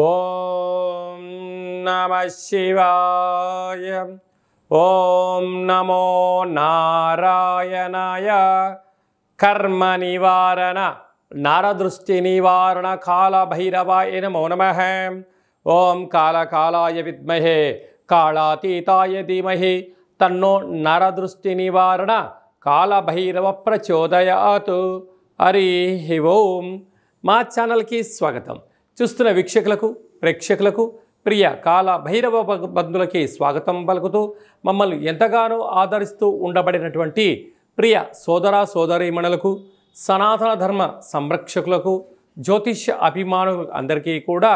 ఓం నమః శివాయ. ఓం నమో నారాయణాయ. కర్మ నివారణ నరదృష్టి నివారణ కాళభైరవాయ నమో నమః. ఓం కాళకాళాయ విద్మహే కాళాతీతాయ ధీమహి తన్నో నరదృష్టి నివారణ కాళభైరవ ప్రచోదయాత్. హరి ఓం. మా ఛానల్కి స్వాగతం. చూస్తున్న వీక్షకులకు ప్రేక్షకులకు ప్రియ కాళభైరవ బంధువులకి స్వాగతం పలుకుతూ మమ్మల్ని ఎంతగానో ఆదరిస్తూ ఉండబడినటువంటి ప్రియ సోదర సోదరీమణులకు సనాతన ధర్మ సంరక్షకులకు జ్యోతిష్య అభిమానులకు అందరికీ కూడా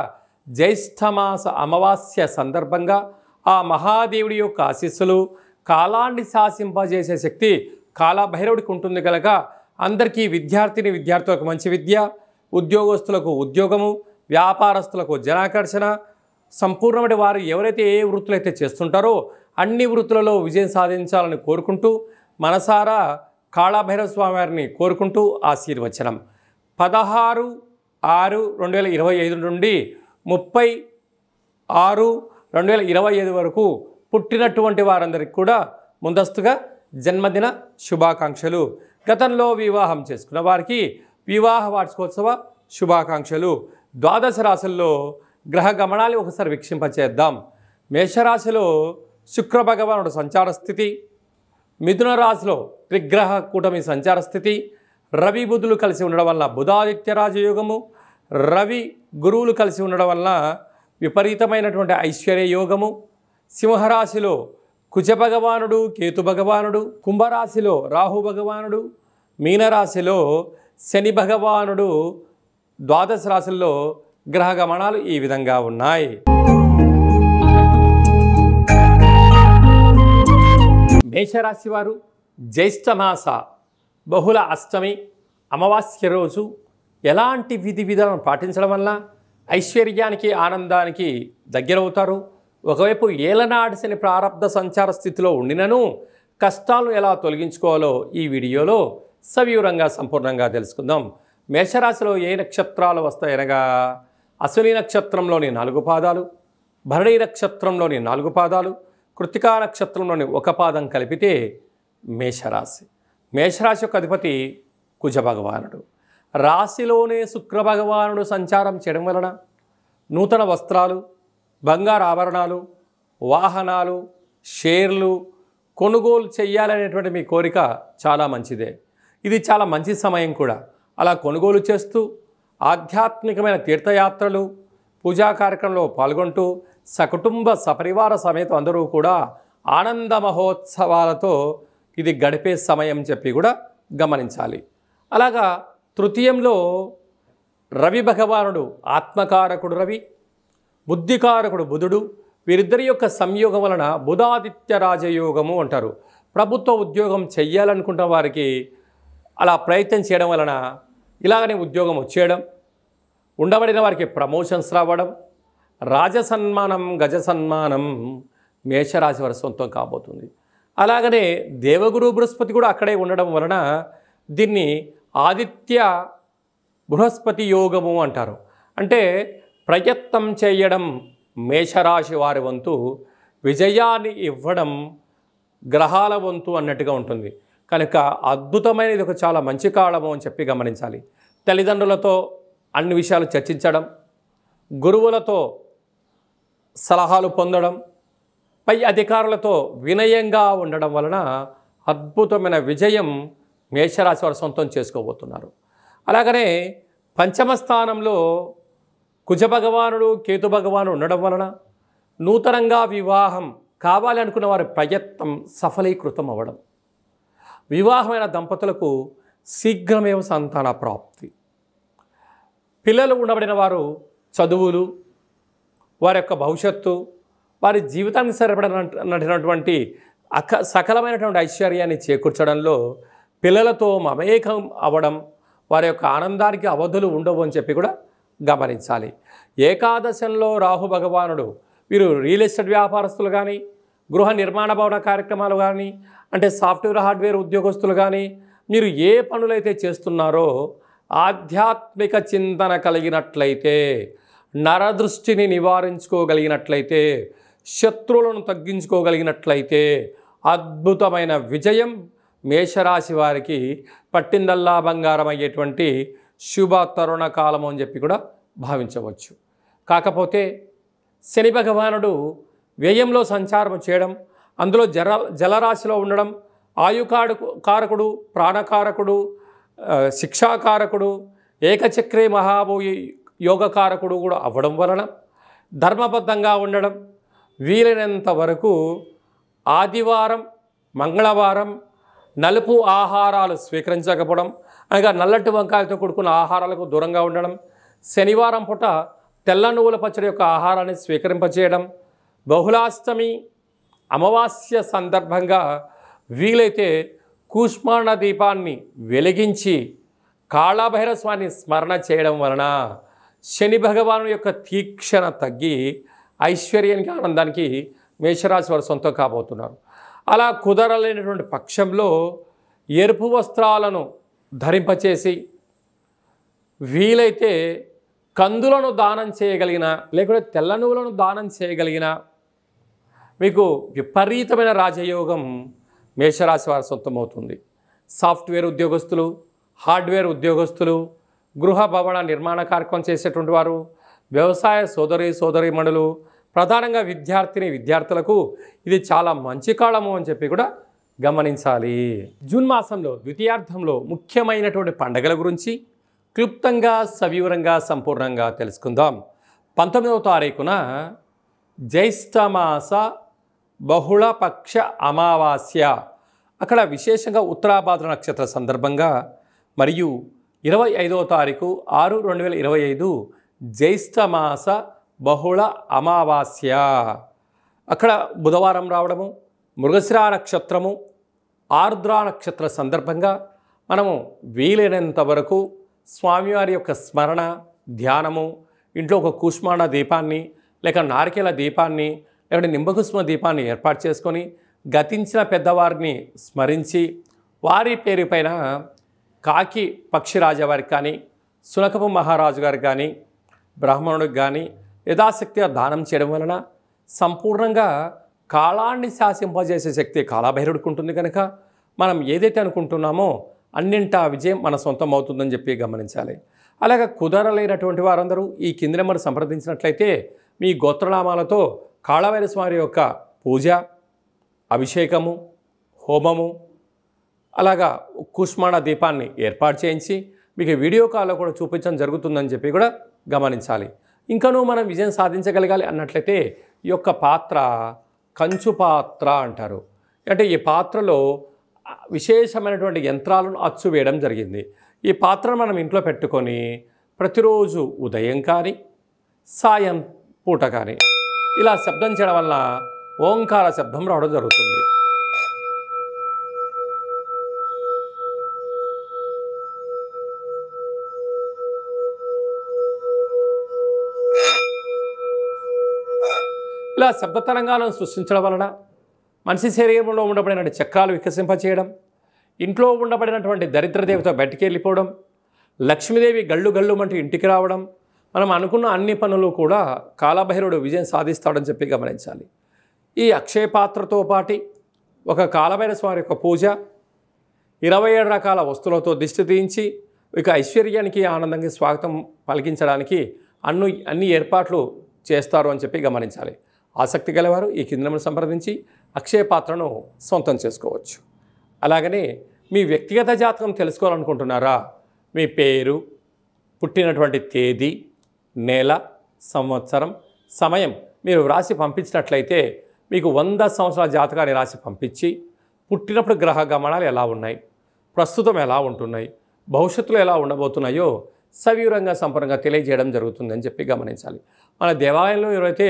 జ్యేష్ఠమాస అమావాస్య సందర్భంగా ఆ మహాదేవుడి యొక్క ఆశీస్సులు కాలాన్ని శాసింపజేసే శక్తి కాళభైరవుడికి ఉంటుంది కనుక అందరికీ విద్యార్థులకు మంచి విద్య, ఉద్యోగస్తులకు ఉద్యోగము, వ్యాపారస్తులకు జనాకర్షణ, సంపూర్ణమైన వారు ఎవరైతే ఏ వృత్తులు అయితే చేస్తుంటారో అన్ని వృత్తులలో విజయం సాధించాలని కోరుకుంటూ మనసారా కాళభైరవ స్వామి వారిని కోరుకుంటూ ఆశీర్వచనం. 16/6/2025 నుండి 30/6/2025 వరకు పుట్టినటువంటి వారందరికీ కూడా ముందస్తుగా జన్మదిన శుభాకాంక్షలు. గతంలో వివాహం చేసుకున్న వారికి వివాహ వార్షికోత్సవ శుభాకాంక్షలు. ద్వాదశ రాశుల్లో గ్రహ గమనాలు ఒకసారి వీక్షింపచేద్దాం. మేషరాశిలో శుక్ర భగవానుడు సంచార స్థితి, మిథున రాశిలో త్రిగ్రహ కూటమి సంచార స్థితి, రవి బుధులు కలిసి ఉండడం వల్ల బుధాదిత్య రాజయోగము, రవి గురువులు కలిసి ఉండడం వల్ల విపరీతమైనటువంటి ఐశ్వర్య యోగము. సింహరాశిలో కుజ భగవానుడు కేతు భగవానుడు, కుంభరాశిలో రాహు భగవానుడు, మీనరాశిలో శని భగవానుడు. ద్వాదశ రాశుల్లో గ్రహ గమనాలు ఈ విధంగా ఉన్నాయి. మేషరాశి వారు జ్యేష్ఠమాస బహుళ అష్టమి అమావాస్య రోజు ఎలాంటి విధి విధానం పాటించడం వల్ల ఐశ్వర్యానికి ఆనందానికి దగ్గరవుతారు. ఒకవైపు ఏలనాటి శని ప్రారబ్ధ సంచార స్థితిలో ఉండినను కష్టాలు ఎలా తొలగించుకోవాలో ఈ వీడియోలో సవివరంగా సంపూర్ణంగా తెలుసుకుందాం. మేషరాశిలో ఏ నక్షత్రాలు వస్తాయనగా అశ్విని నక్షత్రంలోని 4 పాదాలు, భరణి నక్షత్రంలోని 4 పాదాలు, కృత్తికా నక్షత్రంలోని 1 పాదం కలిపితే మేషరాశి. మేషరాశి యొక్క అధిపతి కుజ భగవానుడు. రాశిలోనే శుక్ర భగవానుడు సంచారం చేయడం వలన నూతన వస్త్రాలు, బంగారు ఆభరణాలు, వాహనాలు, షేర్లు కొనుగోలు చేయాలనేటువంటి మీ కోరిక చాలా మంచిదే. ఇది చాలా మంచి సమయం కూడా. అలా కొనుగోలు చేస్తూ ఆధ్యాత్మికమైన తీర్థయాత్రలు, పూజా కార్యక్రమంలో పాల్గొంటూ సకుటుంబ సపరివార సమేతం అందరూ కూడా ఆనంద మహోత్సవాలతో ఇది గడిపే సమయం చెప్పి కూడా గమనించాలి. అలాగా తృతీయంలో రవి భగవానుడు ఆత్మకారకుడు రవి, బుద్ధికారకుడు బుధుడు. వీరిద్దరి యొక్క సంయోగం వలన బుధాదిత్య రాజయోగము అంటారు. ప్రభుత్వ ఉద్యోగం చెయ్యాలనుకుంటున్న వారికి అలా ప్రయత్నం చేయడం వలన ఇలాగనే ఉద్యోగం వచ్చేయడం, ఉండబడిన వారికి ప్రమోషన్స్ రావడం, రాజసన్మానం గజ సన్మానం మేషరాశి వారి సొంతం కాబోతుంది. అలాగనే దేవగురు బృహస్పతి కూడా అక్కడే ఉండడం వలన దీన్ని ఆదిత్య బృహస్పతి యోగము అంటారు. అంటే ప్రయత్నం చేయడం మేషరాశి వారి వంతు, విజయాన్ని ఇవ్వడం గ్రహాల వంతు అన్నట్టుగా ఉంటుంది. కనుక అద్భుతమైనది ఒక చాలా మంచి కాలము అని చెప్పి గమనించాలి. తల్లిదండ్రులతో అన్ని విషయాలు చర్చించడం, గురువులతో సలహాలు పొందడం, పై అధికారులతో వినయంగా ఉండడం వలన అద్భుతమైన విజయం మేషరాశి వారు సొంతం చేసుకోబోతున్నారు. అలాగనే పంచమ స్థానంలో కుజ భగవానుడు కేతు భగవానుడు ఉండడం వలన నూతనంగా వివాహం కావాలి అనుకున్న వారి ప్రయత్నం సఫలీకృతం అవ్వడం, వివాహమైన దంపతులకు శీఘ్రమేవ సంతాన ప్రాప్తి, పిల్లలు ఉండబడిన వారు చదువులు, వారి యొక్క భవిష్యత్తు, వారి జీవితానికి సరిపడినటువంటి సకలమైనటువంటి ఐశ్వర్యాన్ని చేకూర్చడంలో పిల్లలతో మమేకం అవ్వడం, వారి యొక్క ఆనందానికి అవధులు ఉండవు అని చెప్పి కూడా గమనించాలి. ఏకాదశంలో రాహు భగవానుడు. వీరు రియల్ ఎస్టేట్ వ్యాపారస్తులు కానీ, గృహ నిర్మాణ భవన కార్యక్రమాలు కానీ, అంటే సాఫ్ట్వేర్ హార్డ్వేర్ ఉద్యోగస్తులు కానీ, మీరు ఏ పనులైతే చేస్తున్నారో ఆధ్యాత్మిక చింతన కలిగినట్లయితే నరదృష్టిని నివారించుకోగలిగినట్లయితే, శత్రువులను తగ్గించుకోగలిగినట్లయితే అద్భుతమైన విజయం మేషరాశి వారికి పట్టిందల్లా బంగారం అయ్యేటువంటి శుభ తరుణ కాలం అని చెప్పి కూడా భావించవచ్చు. కాకపోతే శని భగవానుడు వ్యయంలో సంచారం చేయడం, అందులో జలరాశిలో ఉండడం, కారకుడు, ప్రాణకారకుడు, శిక్షాకారకుడు, ఏకచక్రే మహాభూయి యోగకారకుడు కూడా అవ్వడం వలన ధర్మబద్ధంగా ఉండడం, వీలైనంత వరకు ఆదివారం, మంగళవారం నలుపు ఆహారాలు స్వీకరించకపోవడం, అనగా నల్లటి వంకాయలతో కూడుకున్న ఆహారాలకు దూరంగా ఉండడం, శనివారం పూట తెల్ల నువ్వుల పచ్చడి యొక్క ఆహారాన్ని స్వీకరింపచేయడం, బహుళాష్టమి అమావాస్య సందర్భంగా వీలైతే కూష్మాండ దీపాన్ని వెలిగించి కాళభైరవ స్వామిని స్మరణ చేయడం వలన శని భగవాను యొక్క తీక్షణ తగ్గి ఐశ్వర్యానికి, ఆనందానికి మేషరాశి వారు సొంతం కాబోతున్నారు. అలా కుదరలేనటువంటి పక్షంలో ఎరుపు వస్త్రాలను ధరింపచేసి వీలైతే కందులను దానం చేయగలిగిన, లేకుంటే తెల్ల నువ్వులను దానం చేయగలిగిన మీకు విపరీతమైన రాజయోగం మేషరాశి వారి సొంతమవుతుంది. సాఫ్ట్వేర్ ఉద్యోగస్తులు, హార్డ్వేర్ ఉద్యోగస్తులు, గృహ భవన నిర్మాణ కార్యక్రమం చేసేటువంటి వారు, వ్యవసాయ సోదరీమణులు, ప్రధానంగా విద్యార్థులకు ఇది చాలా మంచి కాలము అని చెప్పి కూడా గమనించాలి. జూన్ మాసంలో ద్వితీయార్థంలో ముఖ్యమైనటువంటి పండుగల గురించి క్లుప్తంగా, సవివరంగా, సంపూర్ణంగా తెలుసుకుందాం. 19వ తారీఖున జ్యేష్ఠమాస బహుళపక్ష అమావాస్య, అక్కడ విశేషంగా ఉత్తరాభాద్ర నక్షత్ర సందర్భంగా, మరియు 25వ తారీఖు 6/2025 జ్యేష్ఠమాస బహుళ అమావాస్య, అక్కడ బుధవారం రావడము, మృగశిర నక్షత్రము, ఆర్ద్ర నక్షత్ర సందర్భంగా మనము వీలైనంత వరకు స్వామివారి యొక్క స్మరణ, ధ్యానము, ఇంట్లో ఒక కూష్మాండ దీపాన్ని, లేక నారికేల దీపాన్ని, లేకపోతే నింబకుసుమ దీపాన్ని ఏర్పాటు చేసుకొని గతించిన పెద్దవారిని స్మరించి వారి పేరు పైన కాకి పక్షిరాజా వారికి కానీ, సునకపు మహారాజు గారికి కానీ, బ్రాహ్మణుడికి కానీ యథాశక్తిగా దానం చేయడం వలన సంపూర్ణంగా కాలాన్ని శాసింపజేసే శక్తి కాలభైరవుడికి ఉంటుంది. కనుక మనం ఏదైతే అనుకుంటున్నామో అన్నింటా విజయం మన సొంతం అవుతుందని చెప్పి గమనించాలి. అలాగే కుదరలేనటువంటి వారందరూ ఈ కింది నెంబర్ సంప్రదించినట్లయితే మీ గోత్రనామాలతో కాళభైరవ స్వామి యొక్క పూజ, అభిషేకము, హోమము, అలాగా కూష్మాండ దీపాన్ని ఏర్పాటు చేయించి మీకు వీడియో కాల్లో కూడా చూపించడం జరుగుతుందని చెప్పి కూడా గమనించాలి. ఇంకనూ మనం విజయం సాధించగలగాలి అన్నట్లయితే ఈ యొక్క పాత్ర కంచు పాత్ర అంటారు. అంటే ఈ పాత్రలో విశేషమైనటువంటి యంత్రాలను అచ్చు వేయడం జరిగింది. ఈ పాత్రను మనం ఇంట్లో పెట్టుకొని ప్రతిరోజు ఉదయం కానీ, సాయం పూట కానీ ఇలా శబ్దం చేయడం వల్ల ఓంకార శబ్దం రావడం జరుగుతుంది. ఇలా శబ్ద తరంగాలను సృష్టించడం వలన మనిషి శరీరంలో ఉండబడిన చక్రాలు వికసింపచేయడం, ఇంట్లో ఉండబడినటువంటి దరిద్ర దేవత బయటికి వెళ్ళిపోవడం, లక్ష్మీదేవి గళ్ళు అంటూ ఇంటికి రావడం, మనం అనుకున్న అన్ని పనులు కూడా కాలభైరవుడు విజయం సాధిస్తాడని చెప్పి గమనించాలి. ఈ అక్షయ పాత్రతో పాటు ఒక కాలభైరవ స్వామి యొక్క పూజ, 27 రకాల వస్తువులతో దిష్టి తీయించి ఇక ఐశ్వర్యానికి, ఆనందానికి స్వాగతం పలికించడానికి అన్ని ఏర్పాట్లు చేస్తారు అని చెప్పి గమనించాలి. ఆసక్తి గలవారు ఈ కింద సంప్రదించి అక్షయ పాత్రను సొంతం చేసుకోవచ్చు. అలాగనే మీ వ్యక్తిగత జాతకం తెలుసుకోవాలనుకుంటున్నారా? మీ పేరు, పుట్టినటువంటి తేదీ, నెల, సంవత్సరం, సమయం మీరు రాసి పంపించినట్లయితే మీకు 100 సంవత్సరాల జాతకాన్ని రాసి పంపించి పుట్టినప్పుడు గ్రహ గమనాలు ఎలా ఉన్నాయి, ప్రస్తుతం ఎలా ఉంటున్నాయి, భవిష్యత్తులో ఎలా ఉండబోతున్నాయో సవివరంగా సంపూర్ణంగా తెలియజేయడం జరుగుతుందని చెప్పి గమనించాలి. మన దేవాలయంలో ఎవరైతే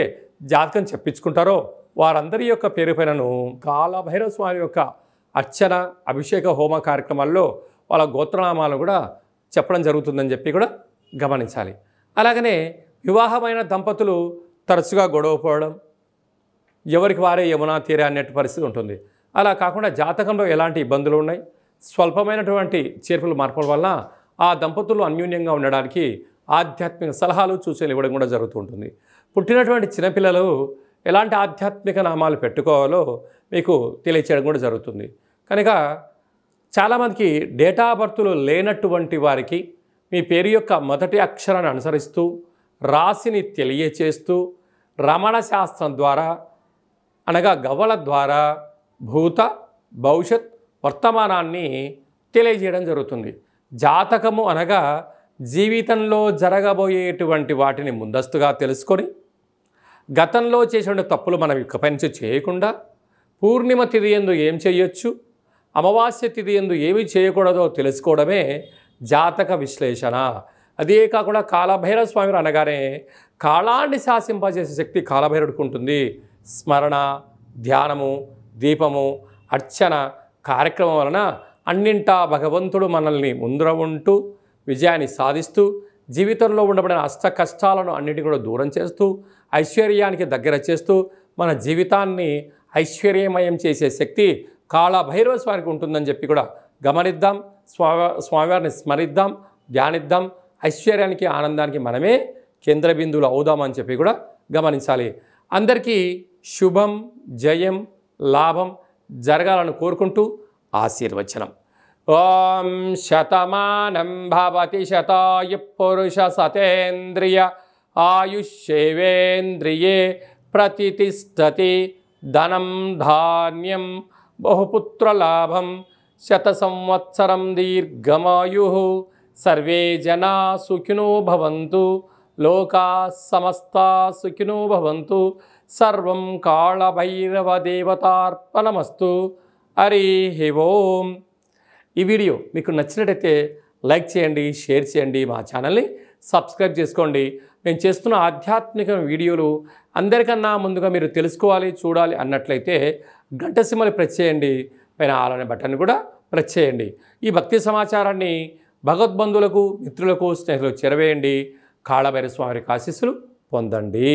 జాతకం చెప్పించుకుంటారో వారందరి యొక్క పేరు పైనను కాలభైరవ స్వామి యొక్క అర్చన, అభిషేక, హోమ కార్యక్రమాల్లో వాళ్ళ గోత్రనామాలు కూడా చెప్పడం జరుగుతుందని చెప్పి కూడా గమనించాలి. అలాగనే వివాహమైన దంపతులు తరచుగా గొడవ పోవడం, ఎవరికి వారే యమునా తీరే అన్నట్టు పరిస్థితి ఉంటుంది. అలా కాకుండా జాతకంలో ఎలాంటి ఇబ్బందులు ఉన్నాయి, స్వల్పమైనటువంటి చేర్పులు మార్పుల వల్ల ఆ దంపతులు అన్యోన్యంగా ఉండడానికి ఆధ్యాత్మిక సలహాలు సూచనలు ఇవ్వడం కూడా జరుగుతూ ఉంటుంది. పుట్టినటువంటి చిన్నపిల్లలు ఎలాంటి ఆధ్యాత్మిక నామాలు పెట్టుకోవాలో మీకు తెలియచేయడం కూడా జరుగుతుంది. కనుక చాలామందికి డేటా బర్త్లు లేనటువంటి వారికి మీ పేరు యొక్క మొదటి అక్షరాన్ని అనుసరిస్తూ రాశిని తెలియచేస్తూ రమణ శాస్త్రం ద్వారా అనగా గవ్వల ద్వారా భూత భవిష్యత్ వర్తమానాన్ని తెలియజేయడం జరుగుతుంది. జాతకము అనగా జీవితంలో జరగబోయేటువంటి వాటిని ముందస్తుగా తెలుసుకొని గతంలో చేసిన తప్పులు మనం ఇకపై నుంచి చేయకుండా పూర్ణిమ తిథి యందు ఏం చేయొచ్చు, అమావాస్య తిథి యందు ఏమి చేయకూడదో తెలుసుకోవడమే జాతక విశ్లేషణ. అదే కాకుండా కాలభైరవ స్వామి అనగానే కాలాన్ని శాసింపజేసే శక్తి కాలభైరవుడికి ఉంటుంది. స్మరణ, ధ్యానము, దీపము, అర్చన కార్యక్రమం వలన అన్నింటా భగవంతుడు మనల్ని ముందర ఉంటూ విజయాన్ని సాధిస్తూ జీవితంలో ఉండబడిన అష్ట కష్టాలను అన్నింటినీ కూడా దూరం చేస్తూ ఐశ్వర్యానికి దగ్గర చేస్తూ మన జీవితాన్ని ఐశ్వర్యమయం చేసే శక్తి కాళభైరవ స్వామికి ఉంటుందని చెప్పి కూడా గమనిద్దాం. స్వామివారిని స్మరిద్దాం, ధ్యానిద్దాం. ఐశ్వర్యానికి ఆనందానికి మనమే కేంద్ర బిందువులు అవుదామని చెప్పి కూడా గమనించాలి. అందరికీ శుభం, జయం, లాభం జరగాలని కోరుకుంటూ ఆశీర్వచనం. ఓం శతమానం భవతి శతాయు పురుష సతేంద్రియ ఆయుష్యేవేంద్రియే ప్రతిష్టతి. ధనం ధాన్యం బహుపుత్రలాభం శత సంవత్సరం దీర్ఘమాయు. సర్వే జనా సుఖినో భవంతు. లోకా సమస్తా సుఖినో భవంతు. సర్వం కాళభైరవ దేవతార్పణమస్తు. హరి ఓం. ఈ వీడియో మీకు నచ్చినట్టయితే లైక్ చేయండి, షేర్ చేయండి, మా ఛానల్ని సబ్స్క్రైబ్ చేసుకోండి. నేను చేస్తున్న ఆధ్యాత్మిక వీడియోలు అందరికన్నా ముందుగా మీరు తెలుసుకోవాలి, చూడాలి అన్నట్లయితే గంట సింబల్ ప్రెస్ చేయండి. పైన ఆల్ అనే బటన్ కూడా ప్రెస్ చేయండి. ఈ భక్తి సమాచారాన్ని భగవద్బంధువులకు, మిత్రులకు, స్నేహితులకు చేరవేయండి. కాళభైరవ స్వామి ఆశీస్సులు పొందండి.